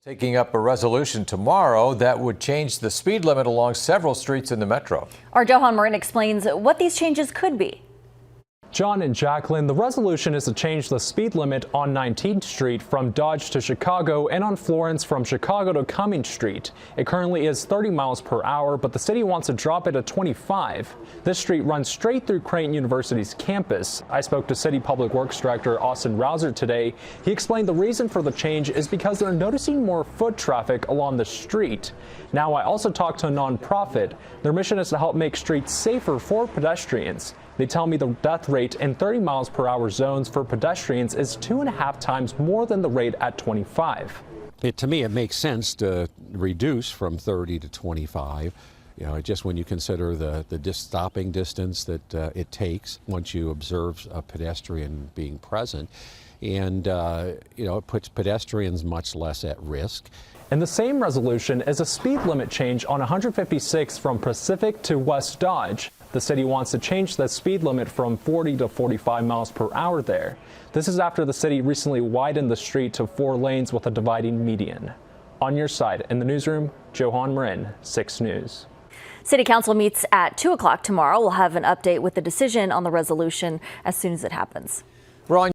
Taking up a resolution tomorrow that would change the speed limit along several streets in the metro. Our Johan Marin explains what these changes could be. John and Jacqueline, the resolution is to change the speed limit on 19th Street from Dodge to Chicago and on Florence from Chicago to Cummings Street. It currently is 30 miles per hour, but the city wants to drop it to 25. This street runs straight through Creighton University's campus. I spoke to City Public Works Director Austin Rouser today. He explained the reason for the change is because they're noticing more foot traffic along the street. Now, I also talked to a nonprofit. Their mission is to help make streets safer for pedestrians. They tell me the death rate in 30 miles per hour zones for pedestrians is 2.5 times more than the rate at 25. To me, it makes sense to reduce from 30 to 25. You know, just when you consider the stopping distance that it takes once you observe a pedestrian being present. And, it puts pedestrians much less at risk. And the same resolution is a speed limit change on 156 from Pacific to West Dodge. The city wants to change the speed limit from 40 to 45 miles per hour there. This is after the city recently widened the street to 4 lanes with a dividing median. On your side, in the newsroom, Johan Marin, 6 News. City Council meets at 2 o'clock tomorrow. We'll have an update with the decision on the resolution as soon as it happens. We're on